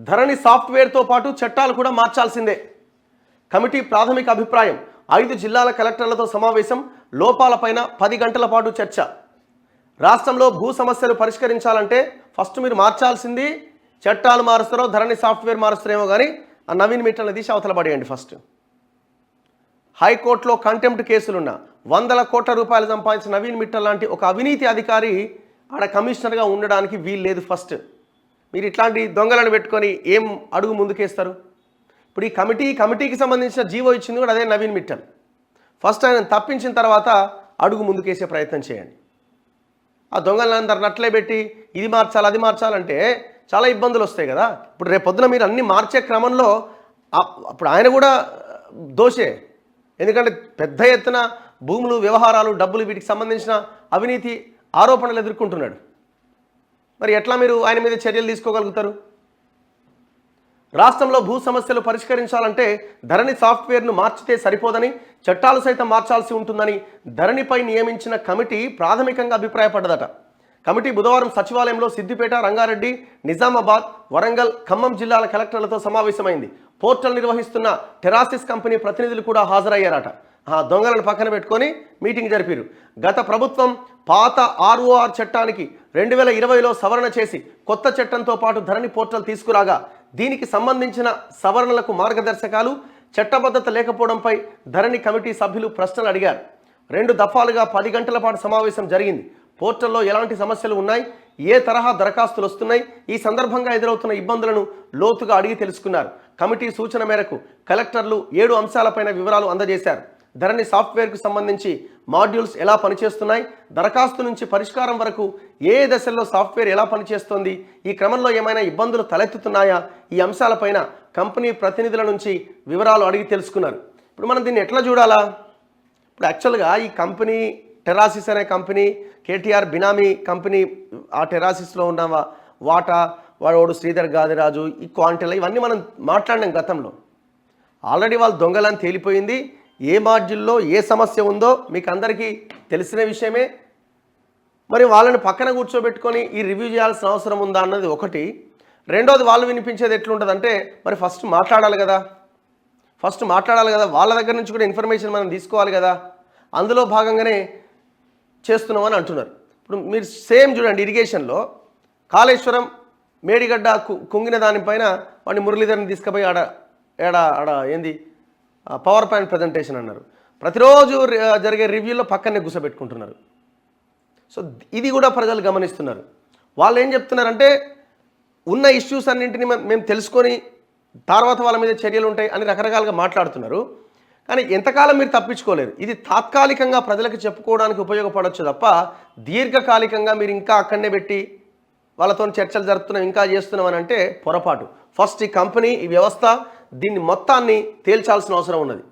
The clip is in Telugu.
ధరణి సాఫ్ట్వేర్తో పాటు చట్టాలు కూడా మార్చాల్సిందే. కమిటీ ప్రాథమిక అభిప్రాయం. 5 జిల్లాల కలెక్టర్లతో సమావేశం. లోపాలపైన 10 గంటల పాటు చర్చ. రాష్ట్రంలో భూ సమస్యలు పరిష్కరించాలంటే ఫస్ట్ మీరు మార్చాల్సింది చట్టాలు మారుస్తారో ధరణి సాఫ్ట్వేర్ మారుస్తారేమో కానీ ఆ నవీన్ మిట్టల్ని తీసి అవతల పడేయండి. ఫస్ట్ హైకోర్టులో కంటెంప్ట్ కేసులున్న 100 కోట్ల రూపాయలు సంపాదించిన నవీన్ మిట్టల్ లాంటి ఒక అవినీతి అధికారి ఆడ కమిషనర్గా ఉండడానికి వీలు లేదు. ఫస్ట్ మీరు ఇట్లాంటి దొంగలను పెట్టుకొని ఏం అడుగు ముందుకేస్తారు? ఇప్పుడు ఈ కమిటీకి సంబంధించిన జీవో ఇచ్చింది కూడా అదే నవీన్ మిట్టల్. ఫస్ట్ ఆయన తప్పించిన తర్వాత అడుగు ముందుకేసే ప్రయత్నం చేయండి. ఆ దొంగలందరిని అట్లే పెట్టి ఇది మార్చాలి అది మార్చాలంటే చాలా ఇబ్బందులు వస్తాయి కదా. ఇప్పుడు రేపు పొద్దున మీరు అన్ని మార్చే క్రమంలో అప్పుడు ఆయన కూడా దోషే. ఎందుకంటే పెద్ద ఎత్తున భూములు, వ్యవహారాలు, డబ్బులు వీటికి సంబంధించిన అవినీతి ఆరోపణలు ఎదుర్కొంటున్నాడు. మరి ఎట్లా మీరు ఆయన మీద చర్యలు తీసుకోగలుగుతారు? రాష్ట్రంలో భూ సమస్యలు పరిష్కరించాలంటే ధరణి సాఫ్ట్వేర్ను మార్చితే సరిపోదని, చట్టాలు సైతం మార్చాల్సి ఉంటుందని ధరణిపై నియమించిన కమిటీ ప్రాథమికంగా అభిప్రాయపడ్డదట. కమిటీ బుధవారం సచివాలయంలో సిద్దిపేట, రంగారెడ్డి, నిజామాబాద్, వరంగల్, ఖమ్మం జిల్లాల కలెక్టర్లతో సమావేశమైంది. పోర్టల్ నిర్వహిస్తున్న టెరాసిస్ కంపెనీ ప్రతినిధులు కూడా హాజరయ్యారట. దొంగలను పక్కన పెట్టుకొని మీటింగ్ జరిపారు. గత ప్రభుత్వం పాత ఆర్ఓఆర్ చట్టానికి 2020లో సవరణ చేసి కొత్త చట్టంతో పాటు ధరణి పోర్టల్ తీసుకురాగా దీనికి సంబంధించిన సవరణలకు మార్గదర్శకాలు, చట్టబద్ధత లేకపోవడంపై ధరణి కమిటీ సభ్యులు ప్రశ్నలు అడిగారు. 2 దఫాలుగా 10 గంటల పాటు సమావేశం జరిగింది. పోర్టల్లో ఎలాంటి సమస్యలు ఉన్నాయి, ఏ తరహా దరఖాస్తులు వస్తున్నాయి, ఈ సందర్భంగా ఎదురవుతున్న ఇబ్బందులను లోతుగా అడిగి తెలుసుకున్నారు. కమిటీ సూచన మేరకు కలెక్టర్లు 7 అంశాలపైన వివరాలు అందజేశారు. ధరణి సాఫ్ట్వేర్కు సంబంధించి మాడ్యూల్స్ ఎలా పనిచేస్తున్నాయి, దరఖాస్తు నుంచి పరిష్కారం వరకు ఏ దశల్లో సాఫ్ట్వేర్ ఎలా పనిచేస్తోంది, ఈ క్రమంలో ఏమైనా ఇబ్బందులు తలెత్తుతున్నాయా, ఈ అంశాలపైన కంపెనీ ప్రతినిధుల నుంచి వివరాలు అడిగి తెలుసుకున్నారు. ఇప్పుడు మనం దీన్ని ఎట్లా చూడాలా? ఇప్పుడు యాక్చువల్గా ఈ కంపెనీ టెరాసిస్ అనే కంపెనీ, కేటీఆర్ బినామీ కంపెనీ, ఆ టెరాసిస్లో ఉన్న వాటా వాడు శ్రీధర్ గాదిరాజు, ఈ క్వాంటిల్, ఇవన్నీ మనం మాట్లాడినాం గతంలో. ఆల్రెడీ వాళ్ళు దొంగలని తేలిపోయింది. ఏ మాడ్యూల్లో ఏ సమస్య ఉందో మీకు అందరికీ తెలిసిన విషయమే. మరి వాళ్ళని పక్కన కూర్చోబెట్టుకొని ఈ రివ్యూ చేయాల్సిన అవసరం ఉందా అన్నది ఒకటి. రెండోది, వాళ్ళు వినిపించేది ఎట్లుంటుందంటే మరి ఫస్ట్ మాట్లాడాలి కదా. వాళ్ళ దగ్గర నుంచి కూడా ఇన్ఫర్మేషన్ మనం తీసుకోవాలి కదా. అందులో భాగంగానే చేస్తున్నామని అంటున్నారు. ఇప్పుడు మీరు సేమ్ చూడండి, ఇరిగేషన్లో కాళేశ్వరం మేడిగడ్డ కుంగిన దానిపైన వాడిని మురళీధర్ని తీసుకుపోయి ఆడ ఏంది పవర్ పాయింట్ ప్రజెంటేషన్ అన్నారు. ప్రతిరోజు జరిగే రివ్యూలో పక్కనే కూర్చోబెట్టుకుంటున్నారు. సో ఇది కూడా ప్రజలు గమనిస్తున్నారు. వాళ్ళు ఏం చెప్తున్నారంటే ఉన్న ఇష్యూస్ అన్నింటినీ మేము తెలుసుకొని తర్వాత వాళ్ళ మీద చర్యలు ఉంటాయి అని రకరకాలుగా మాట్లాడుతున్నారు. కానీ ఎంతకాలం మీరు తప్పించుకోలేరు. ఇది తాత్కాలికంగా ప్రజలకు చెప్పుకోవడానికి ఉపయోగపడవచ్చు తప్ప దీర్ఘకాలికంగా మీరు ఇంకా అక్కడనే పెట్టి వాళ్ళతో చర్చలు జరుపుతున్నాం, ఇంకా చేస్తున్నాం అని అంటే పొరపాటు. ఫస్ట్ ఈ కంపెనీ, ఈ వ్యవస్థ, దీన్ని మొత్తాన్ని తేల్చాల్సిన అవసరం ఉన్నది.